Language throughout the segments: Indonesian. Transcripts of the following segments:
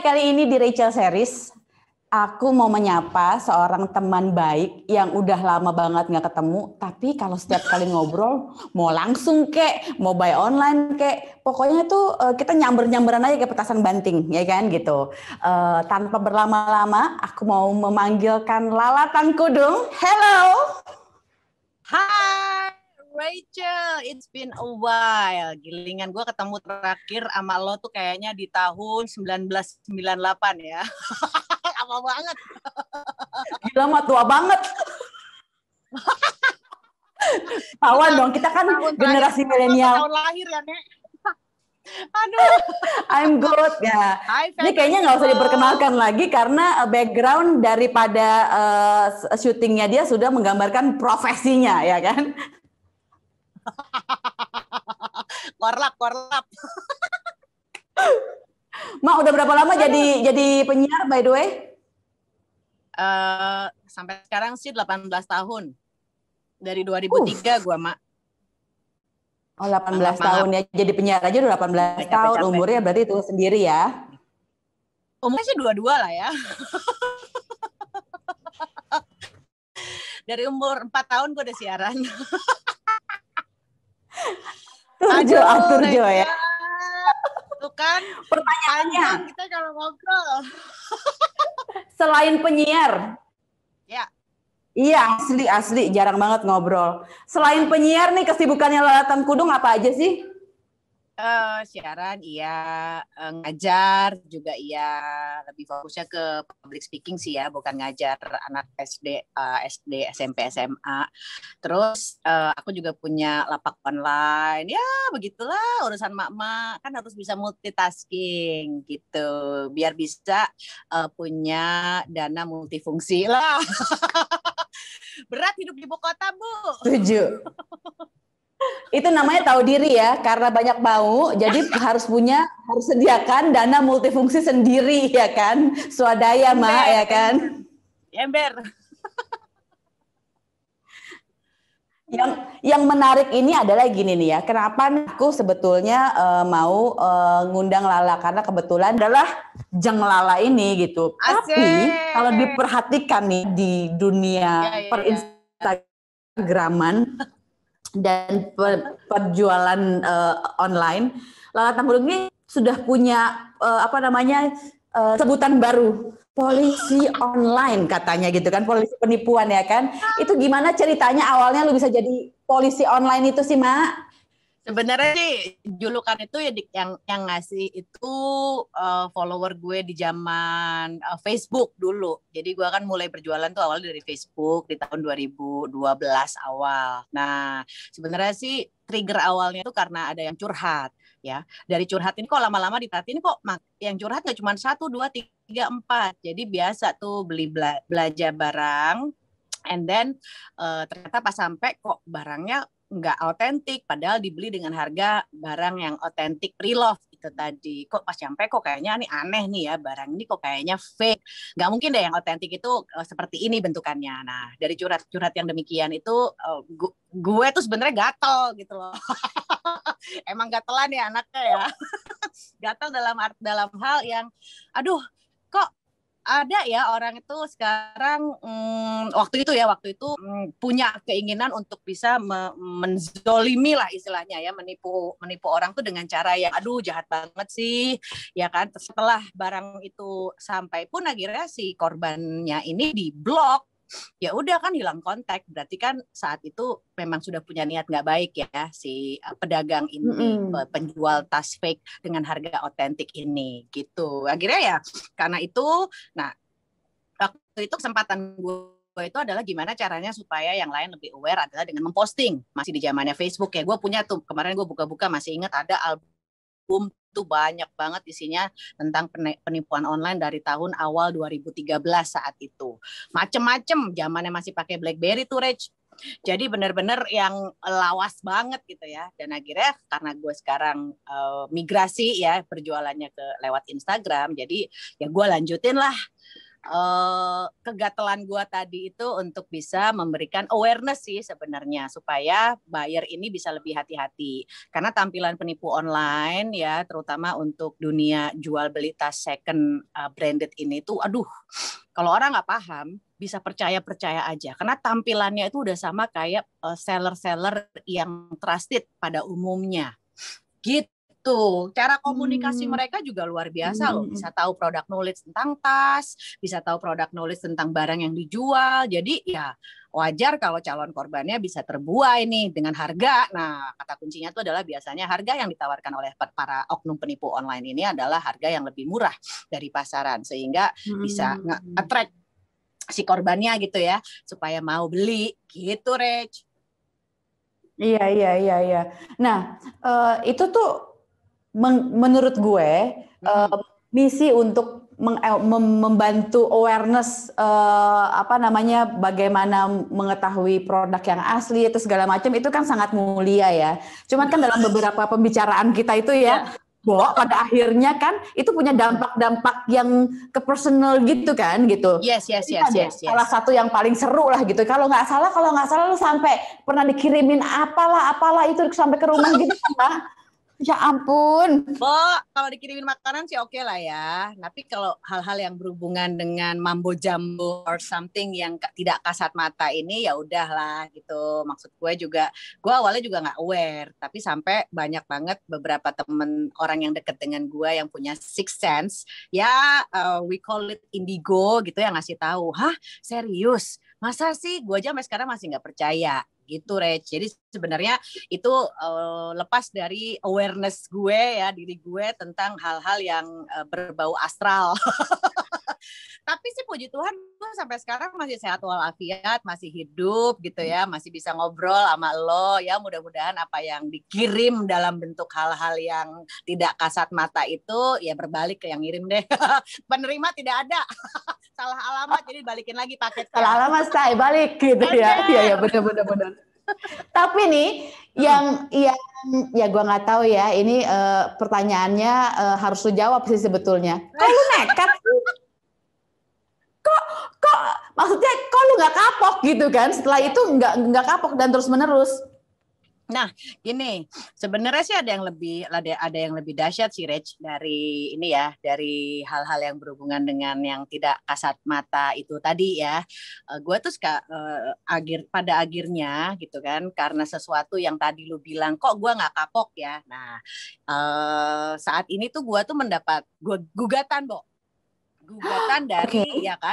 Hai, kali ini di Rachel Series, aku mau menyapa seorang teman baik yang udah lama banget nggak ketemu, tapi kalau setiap kali ngobrol, mau langsung kek, mau buy online kek, pokoknya tuh kita nyamber-nyamberan aja kayak petasan banting, ya kan gitu. Tanpa berlama-lama, aku mau memanggilkan Lala Tangkudung. Hello! Hai Rachel, it's been a while. Gilingan gue ketemu terakhir sama lo tuh kayaknya di tahun 1998 ya. Lama banget. Gila mah tua banget. Tawan dong, kita kan generasi milenial. Tahun lahir ya, Nek. Aduh. I'm good ya. Ini kayaknya nggak usah diperkenalkan lagi karena background daripada syutingnya dia sudah menggambarkan profesinya, ya kan? Korlap. Ma, udah berapa lama jadi penyiar by the way? Sampai sekarang sih 18 tahun. Dari 2003 gua, Mak. Oh, 18 tahun ya. Jadi penyiar aja udah 18 tahun. Umurnya berarti itu sendiri ya? Umurnya sih 22 lah ya. Dari umur 4 tahun gue udah siaran. Atur Jo ya. Tuh kan pertanyaannya kita kalau ngobrol. Selain penyiar. Ya. Iya, asli jarang banget ngobrol. Selain penyiar nih, kesibukannya Lala Tangkudung apa aja sih? Siaran iya, ngajar juga iya, lebih fokusnya ke public speaking sih ya, bukan ngajar anak SD, SMP, SMA. Terus aku juga punya lapak online, ya begitulah urusan mak-mak, kan harus bisa multitasking gitu, biar bisa punya dana multifungsi lah. Berat hidup di ibu kota, Bu. Setuju. Itu namanya tahu diri ya, karena banyak mau, jadi harus sediakan dana multifungsi sendiri ya kan, swadaya Mak ya kan. Ember. Yang menarik ini adalah gini nih ya, kenapa aku sebetulnya mau ngundang Lala karena kebetulan adalah Jeng Lala ini gitu. Asik. Tapi kalau diperhatikan nih di dunia Instagraman dan perjualan online, Lala Tangkudung ini sudah punya sebutan baru, polisi online katanya gitu kan, polisi penipuan ya kan. Itu gimana ceritanya awalnya lu bisa jadi polisi online itu sih, Mak? Sebenarnya sih julukan itu ya yang ngasih itu follower gue di zaman Facebook dulu. Jadi gue kan mulai berjualan tuh awal dari Facebook di tahun 2012 awal. Nah, sebenarnya sih trigger awalnya tuh karena ada yang curhat ya. Dari curhat ini kok lama-lama diperhatiin kok yang curhat nggak cuma 1, 2, 3, 4. Jadi biasa tuh beli belanja barang and then ternyata pas sampai kok barangnya nggak autentik, padahal dibeli dengan harga barang yang autentik pre-love itu tadi. Kok pas nyampe kok kayaknya ini aneh nih ya, barang ini kok kayaknya fake. Nggak mungkin deh yang autentik itu seperti ini bentukannya. Nah, dari curhat-curhat yang demikian itu gue tuh sebenarnya gatel gitu loh. Emang gatelan ya anaknya ya. Gatel dalam hal yang aduh, kok ada ya orang itu sekarang waktu itu punya keinginan untuk bisa menzolimi lah istilahnya ya, menipu orang tuh dengan cara yang aduh jahat banget sih ya kan. Setelah barang itu sampai pun akhirnya si korbannya ini diblok, ya udah kan hilang kontak, berarti kan saat itu memang sudah punya niat nggak baik ya si pedagang ini, penjual tas fake dengan harga otentik ini gitu. Akhirnya ya karena itu, nah waktu itu kesempatan gue itu adalah gimana caranya supaya yang lain lebih aware adalah dengan memposting. Masih di zamannya Facebook ya, gue punya tuh kemarin gue buka-buka masih ingat ada album tuh banyak banget isinya tentang penipuan online dari tahun awal 2013 saat itu. Macem-macem, zamannya masih pakai BlackBerry tuh, Rach. Jadi benar-benar yang lawas banget gitu ya. Dan akhirnya karena gue sekarang migrasi ya perjualannya ke lewat Instagram, jadi ya gue lanjutin lah kegatelan gue tadi itu untuk bisa memberikan awareness sih sebenarnya supaya buyer ini bisa lebih hati-hati karena tampilan penipu online ya terutama untuk dunia jual beli tas second branded ini tuh aduh kalau orang nggak paham bisa percaya aja karena tampilannya itu udah sama kayak seller-seller yang trusted pada umumnya gitu. Cara komunikasi mereka juga luar biasa loh. Bisa tahu produk knowledge tentang tas, bisa tahu produk knowledge tentang barang yang dijual. Jadi ya wajar kalau calon korbannya bisa terbuai nih dengan harga. Nah, kata kuncinya itu adalah biasanya harga yang ditawarkan oleh para oknum penipu online ini adalah harga yang lebih murah dari pasaran sehingga bisa nge-attract si korbannya gitu ya supaya mau beli gitu, Rach. Iya. Nah, itu tuh menurut gue misi untuk membantu awareness bagaimana mengetahui produk yang asli itu segala macam itu kan sangat mulia ya. Cuman kan dalam beberapa pembicaraan kita itu ya, pada akhirnya kan itu punya dampak-dampak yang ke personal gitu kan gitu. Yes. Salah satu yang paling seru lah gitu. Kalau nggak salah lu sampai pernah dikirimin apalah itu sampai ke rumah gitu kan. Ya ampun. Kalau dikirimin makanan sih oke lah ya. Tapi kalau hal-hal yang berhubungan dengan mambo jambo or something yang tidak kasat mata ini ya udahlah gitu. Maksud gue awalnya juga nggak aware. Tapi sampai banyak banget beberapa temen orang yang deket dengan gue yang punya sixth sense. Ya we call it indigo gitu yang ngasih tahu. Hah serius? Masa sih? Gue aja sampai sekarang masih nggak percaya. Gitu, Rach. Jadi sebenarnya itu lepas dari awareness gue ya, diri gue tentang hal-hal yang berbau astral. Tapi sih puji Tuhan gue sampai sekarang masih sehat walafiat, masih hidup gitu ya, masih bisa ngobrol sama lo ya. Mudah-mudahan apa yang dikirim dalam bentuk hal-hal yang tidak kasat mata itu ya berbalik ke yang ngirim deh. Penerima tidak ada. Salah alamat jadi balikin lagi paketnya. Salah alamat saya balik gitu ya. Iya benar. Tapi nih yang ya gue nggak tahu ya ini pertanyaannya harus lu jawab sih sebetulnya. Kok lu nekat? Kok maksudnya kok lu nggak kapok gitu kan? Setelah itu nggak kapok dan terus menerus. Nah, gini, sebenarnya sih ada yang lebih dahsyat sih, Rach, dari ini ya, dari hal-hal yang berhubungan dengan yang tidak kasat mata itu tadi ya. Gue tuh pada akhirnya gitu kan, karena sesuatu yang tadi lu bilang, kok gue nggak kapok ya. Nah, saat ini tuh gue tuh mendapat gugatan,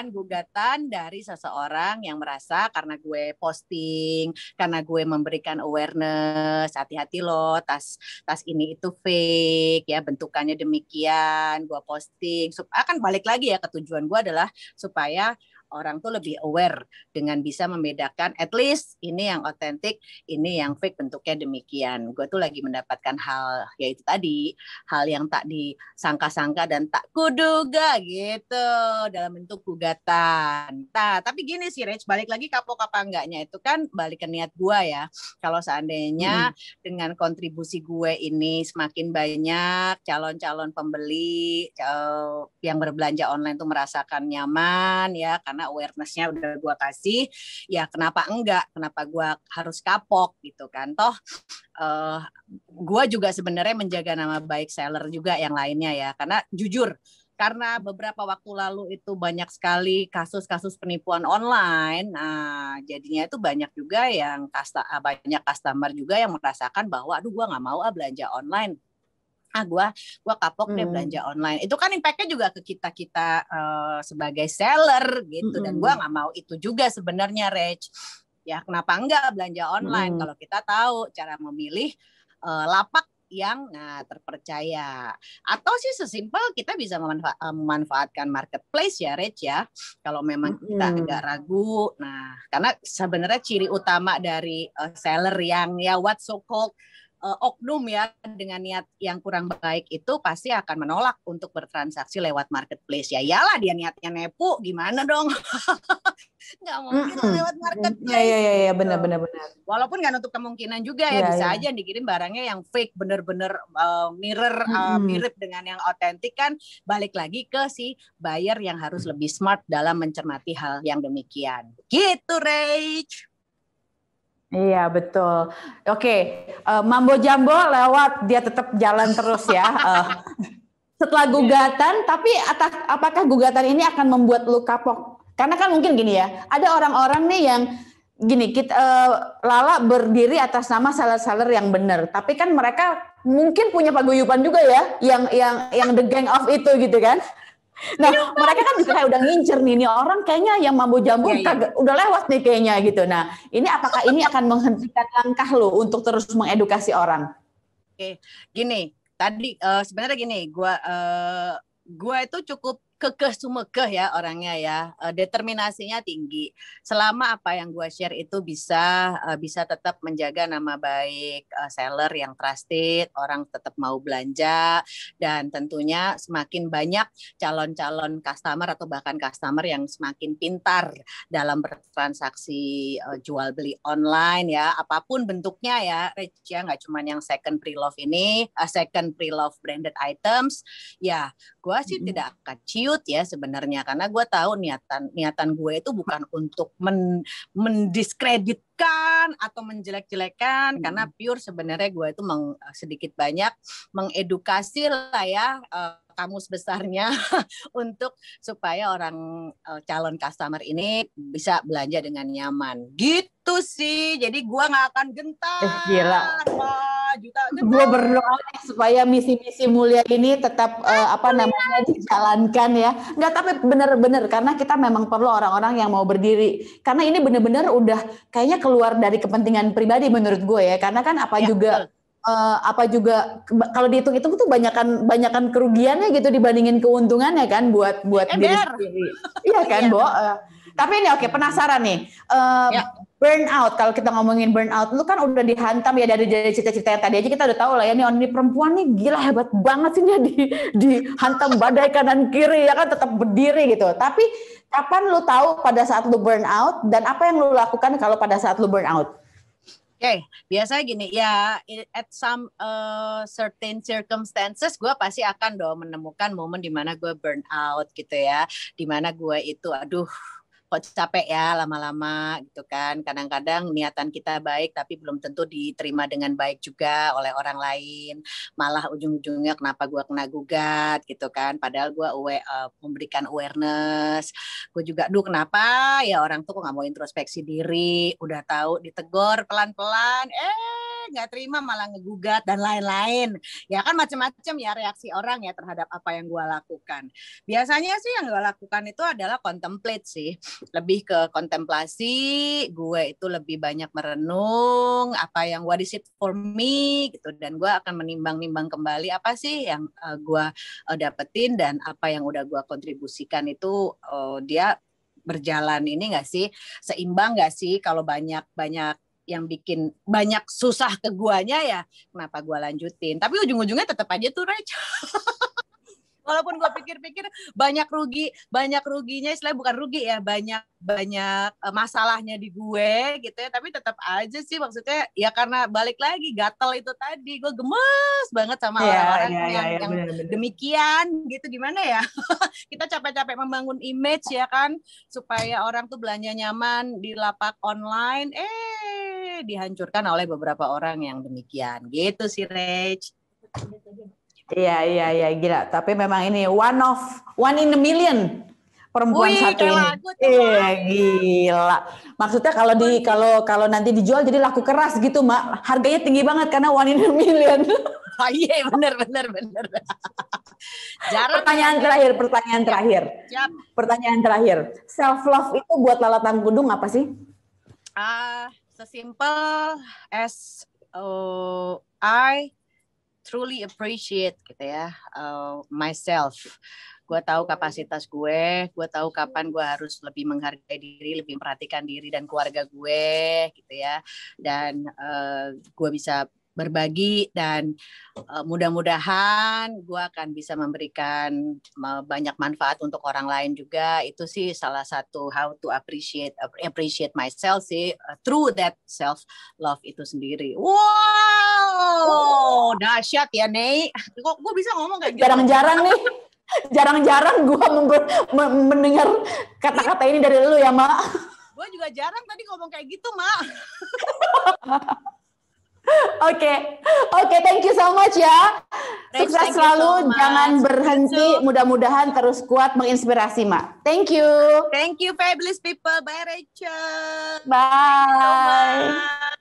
gugatan dari seseorang yang merasa karena gue posting, karena gue memberikan awareness, hati-hati loh, tas ini itu fake ya, bentukannya demikian, gue posting, akan balik lagi ya ke tujuan gue adalah supaya orang tuh lebih aware dengan bisa membedakan at least ini yang otentik, ini yang fake bentuknya demikian. Gue tuh lagi mendapatkan hal yaitu tadi, hal yang tak disangka-sangka dan tak kuduga gitu dalam bentuk gugatan. Nah, tapi gini sih Rach, balik lagi kapok apa enggaknya itu kan balik ke niat gue ya. Kalau seandainya dengan kontribusi gue ini semakin banyak calon-calon pembeli yang berbelanja online tuh merasakan nyaman ya karena awareness-nya udah gue kasih, ya kenapa enggak, kenapa gue harus kapok gitu kan, toh gue juga sebenarnya menjaga nama baik seller juga yang lainnya ya, karena jujur karena beberapa waktu lalu itu banyak sekali kasus-kasus penipuan online, nah jadinya itu banyak juga yang banyak customer juga yang merasakan bahwa aduh gue nggak mau belanja online. Gue kapok deh belanja online. Itu kan impact-nya juga ke kita sebagai seller gitu. Dan gue nggak mau itu juga sebenarnya, Rach. Ya kenapa enggak belanja online kalau kita tahu cara memilih lapak yang terpercaya. Atau sih sesimpel kita bisa memanfaatkan marketplace ya, Rach ya. Kalau memang kita agak ragu. Nah, karena sebenarnya ciri utama dari seller yang ya what so called oknum ya dengan niat yang kurang baik itu pasti akan menolak untuk bertransaksi lewat marketplace. Ya iyalah dia niatnya nepu, gimana dong? Nggak mungkin lewat marketplace. Iya, Gitu. benar. Walaupun nggak nutup kemungkinan juga ya, Iya, bisa iya. aja dikirim barangnya yang fake, bener-bener Mm-mm. mirip dengan yang otentik kan. Balik lagi ke si buyer yang harus lebih smart dalam mencermati hal yang demikian. Gitu, Rach. Iya betul. Oke, Mambo Jambo lewat dia tetap jalan terus ya. Setelah gugatan, tapi apakah gugatan ini akan membuat lu kapok? Karena kan mungkin gini ya, ada orang-orang nih yang gini, Lala berdiri atas nama seller-seller yang benar, tapi kan mereka mungkin punya paguyuban juga ya, yang the gang of itu gitu kan. Nah, mereka kan juga kayak udah ngincer nih orang kayaknya yang mambo jambo udah lewat nih kayaknya gitu. Nah, ini apakah ini akan menghentikan langkah lo untuk terus mengedukasi orang? Oke, gini, tadi sebenarnya gini, gua itu cukup kekeh sumekeh ya orangnya ya, determinasinya tinggi. Selama apa yang gua share itu bisa tetap menjaga nama baik seller yang trusted, orang tetap mau belanja, dan tentunya semakin banyak calon-calon customer atau bahkan customer yang semakin pintar dalam bertransaksi jual beli online ya, apapun bentuknya ya, Rich ya, nggak cuma yang second pre-love ini, second pre-love branded items, ya gue sih tidak akan ciut ya sebenarnya, karena gue tahu niatan gue itu bukan untuk mendiskreditkan atau menjelek-jelekan, karena pure sebenarnya gue itu sedikit banyak mengedukasi lah ya kamus besarnya untuk supaya orang calon customer ini bisa belanja dengan nyaman gitu sih. Jadi gue nggak akan gentar. Gila. Gue berdoa supaya misi-misi mulia ini tetap dijalankan ya. Enggak, tapi benar-benar karena kita memang perlu orang-orang yang mau berdiri. Karena ini benar-benar udah kayaknya keluar dari kepentingan pribadi menurut gue ya. Karena kan apa juga kalau dihitung-hitung tuh banyakan kerugiannya gitu dibandingin keuntungannya kan buat diri sendiri. Iya kan, Bo? Tapi ini oke, penasaran nih. Burnout, kalau kita ngomongin burnout, lu kan udah dihantam ya dari cita-cita yang tadi aja kita udah tahu lah ya, ini perempuan nih gila hebat banget sih dia dihantam badai kanan kiri ya kan tetap berdiri gitu. Tapi kapan lu tahu pada saat lu burnout dan apa yang lu lakukan kalau pada saat lu burnout? Biasanya gini ya, at some certain circumstances gue pasti akan menemukan momen di mana gue burn out gitu ya, di mana gue itu aduh kok capek ya lama-lama gitu kan. Kadang-kadang niatan kita baik tapi belum tentu diterima dengan baik juga oleh orang lain. Malah ujung-ujungnya kenapa gue kena gugat gitu kan. Padahal gue memberikan awareness. Gue juga, kenapa ya orang tuh kok gak mau introspeksi diri. Udah tahu ditegur pelan-pelan, nggak terima malah ngegugat dan lain-lain. Ya kan macam-macam ya reaksi orang ya terhadap apa yang gue lakukan. Biasanya sih yang gue lakukan itu adalah contemplate sih. Lebih ke kontemplasi, gue itu lebih banyak merenung apa yang what is it for me gitu, dan gue akan menimbang-nimbang kembali apa sih yang gue dapetin dan apa yang udah gue kontribusikan itu dia berjalan ini nggak sih, seimbang nggak sih, kalau banyak yang bikin banyak susah ke guanya ya kenapa gue lanjutin, tapi ujung-ujungnya tetap aja tuh Rach. Walaupun gue pikir-pikir banyak ruginya, istilah bukan rugi ya, banyak masalahnya di gue gitu ya, tapi tetap aja sih maksudnya ya karena balik lagi gatel itu tadi, gue gemes banget sama orang-orang yang bener. Demikian gitu, gimana ya. Kita capek-capek membangun image ya kan supaya orang tuh belanja nyaman di lapak online, dihancurkan oleh beberapa orang yang demikian gitu sih Rach. Iya gila. Tapi memang ini one in a million perempuan satu ini. Gila. Maksudnya kalau nanti dijual jadi laku keras gitu, Mak. Harganya tinggi banget karena one in a million. Iya benar. Pertanyaan terakhir. Self love itu buat Lala Tangkudung apa sih? Sesimpel as I truly appreciate gitu ya myself. Gue tahu kapasitas gue tahu kapan gue harus lebih menghargai diri, lebih memperhatikan diri dan keluarga gue gitu ya, dan gue bisa berbagi dan mudah-mudahan gue akan bisa memberikan banyak manfaat untuk orang lain juga. Itu sih salah satu how to appreciate myself sih, through that self love itu sendiri. Wow, dahsyat ya Nei. Kok gue bisa ngomong kayak gitu? Jarang-jarang nih. Jarang-jarang gue mendengar kata-kata ini dari lu ya, Mak. Gue juga jarang tadi ngomong kayak gitu, Mak. Oke, thank you so much ya. Sukses selalu, jangan berhenti. Mudah-mudahan terus kuat menginspirasi, Mak. Thank you. Thank you, fabulous people. Bye, Rachel. Bye.